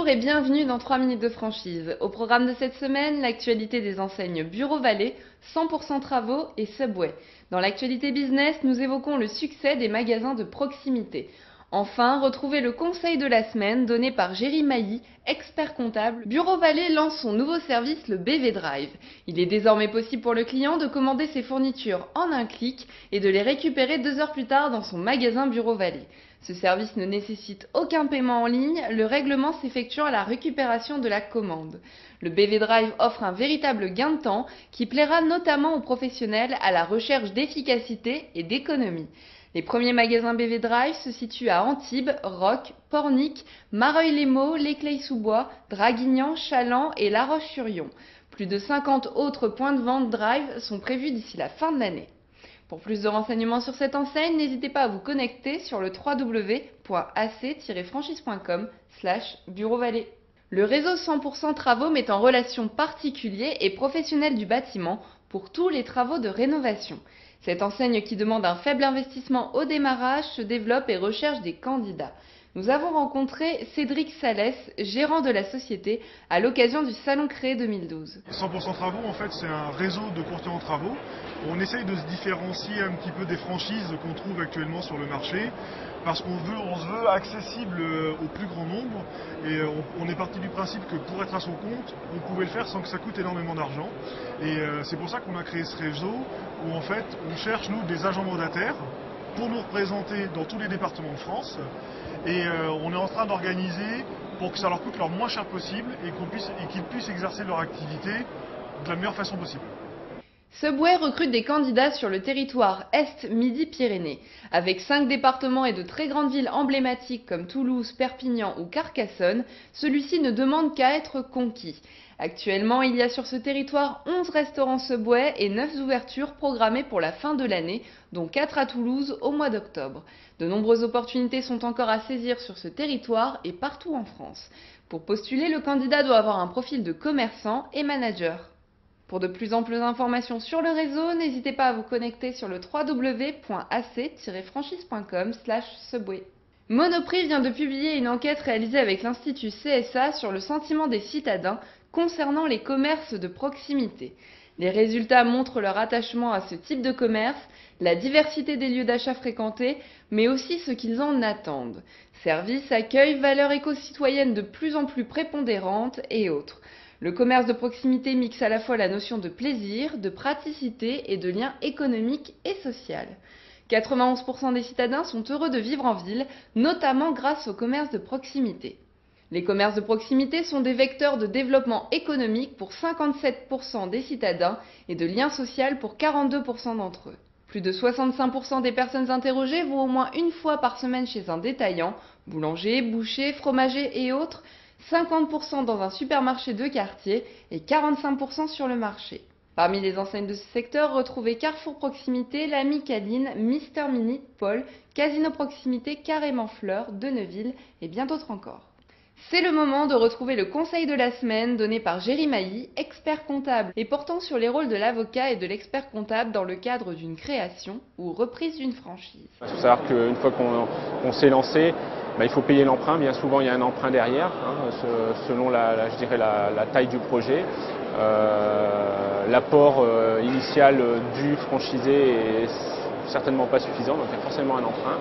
Bonjour et bienvenue dans 3 minutes de franchise. Au programme de cette semaine, l'actualité des enseignes Bureau Vallée, 100% Travaux et Subway. Dans l'actualité business, nous évoquons le succès des magasins de proximité. Enfin, retrouvez le conseil de la semaine donné par Géry Mailly, expert comptable. Bureau Vallée lance son nouveau service, le BV Drive. Il est désormais possible pour le client de commander ses fournitures en un clic et de les récupérer 2 heures plus tard dans son magasin Bureau Vallée. Ce service ne nécessite aucun paiement en ligne, le règlement s'effectuant à la récupération de la commande. Le BV Drive offre un véritable gain de temps qui plaira notamment aux professionnels à la recherche d'efficacité et d'économie. Les premiers magasins BV Drive se situent à Antibes, Roques, Pornic, Mareuil-les-Maux, Les Claye-sous-Bois, Draguignan, Chaland et La Roche-sur-Yon. Plus de 50 autres points de vente Drive sont prévus d'ici la fin de l'année. Pour plus de renseignements sur cette enseigne, n'hésitez pas à vous connecter sur le www.ac-franchise.com/Bureau Vallée. Le réseau 100% Travaux met en relation particuliers et professionnels du bâtiment pour tous les travaux de rénovation. Cette enseigne qui demande un faible investissement au démarrage se développe et recherche des candidats. Nous avons rencontré Cédric Salès, gérant de la société, à l'occasion du Salon Créé 2012. 100% Travaux, en fait, c'est un réseau de courtiers en travaux. On essaye de se différencier un petit peu des franchises qu'on trouve actuellement sur le marché, parce qu'on se veut accessible au plus grand nombre, et on est parti du principe que pour être à son compte, on pouvait le faire sans que ça coûte énormément d'argent. Et c'est pour ça qu'on a créé ce réseau, où en fait, on cherche, nous, des agents mandataires, pour nous représenter dans tous les départements de France. Et on est en train d'organiser pour que ça leur coûte le moins cher possible et qu'ils puissent exercer leur activité de la meilleure façon possible. Subway recrute des candidats sur le territoire Est-Midi-Pyrénées. Avec 5 départements et de très grandes villes emblématiques comme Toulouse, Perpignan ou Carcassonne, celui-ci ne demande qu'à être conquis. Actuellement, il y a sur ce territoire 11 restaurants Subway et 9 ouvertures programmées pour la fin de l'année, dont 4 à Toulouse au mois d'octobre. De nombreuses opportunités sont encore à saisir sur ce territoire et partout en France. Pour postuler, le candidat doit avoir un profil de commerçant et manager. Pour de plus amples informations sur le réseau, n'hésitez pas à vous connecter sur le www.ac-franchise.com/Subway. Monoprix vient de publier une enquête réalisée avec l'Institut CSA sur le sentiment des citadins concernant les commerces de proximité. Les résultats montrent leur attachement à ce type de commerce, la diversité des lieux d'achat fréquentés, mais aussi ce qu'ils en attendent. Services, accueil, valeurs éco-citoyennes de plus en plus prépondérantes et autres. Le commerce de proximité mixe à la fois la notion de plaisir, de praticité et de lien économique et social. 91% des citadins sont heureux de vivre en ville, notamment grâce au commerce de proximité. Les commerces de proximité sont des vecteurs de développement économique pour 57% des citadins et de lien social pour 42% d'entre eux. Plus de 65% des personnes interrogées vont au moins une fois par semaine chez un détaillant, boulanger, boucher, fromager et autres, 50% dans un supermarché de quartier et 45% sur le marché. Parmi les enseignes de ce secteur, retrouvez Carrefour Proximité, l'Ami Caline, Mister Mini, Paul, Casino Proximité, Carrément Fleur, Deneville et bien d'autres encore. C'est le moment de retrouver le conseil de la semaine donné par Géry Mailly, expert comptable, et portant sur les rôles de l'avocat et de l'expert comptable dans le cadre d'une création ou reprise d'une franchise. Il faut savoir qu'une fois qu'on s'est lancé, il faut payer l'emprunt. Bien souvent, il y a un emprunt derrière, selon la taille du projet. L'apport initial du franchisé est certainement pas suffisant, donc il y a forcément un emprunt.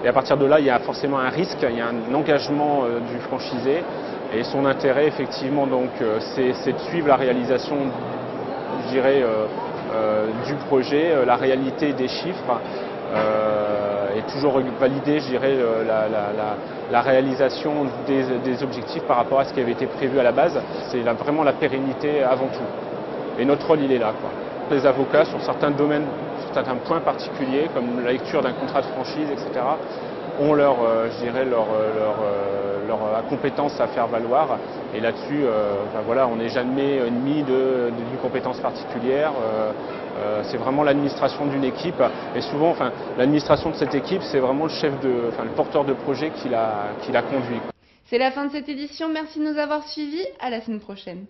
Et à partir de là, il y a forcément un risque, il y a un engagement du franchisé. Et son intérêt, effectivement, donc, c'est de suivre la réalisation, je dirais, du projet, la réalité des chiffres, et toujours valider, je dirais, la réalisation des objectifs par rapport à ce qui avait été prévu à la base. C'est vraiment la pérennité avant tout. Et notre rôle, il est là, quoi. Les avocats, sur certains domaines, sur certains points particuliers, comme la lecture d'un contrat de franchise, etc., ont leur compétence à faire valoir. Et là-dessus, on n'est jamais ennemi d'une compétence particulière. C'est vraiment l'administration d'une équipe. Et souvent, l'administration de cette équipe, c'est vraiment le porteur de projet qui l'a conduit. C'est la fin de cette édition. Merci de nous avoir suivis. À la semaine prochaine.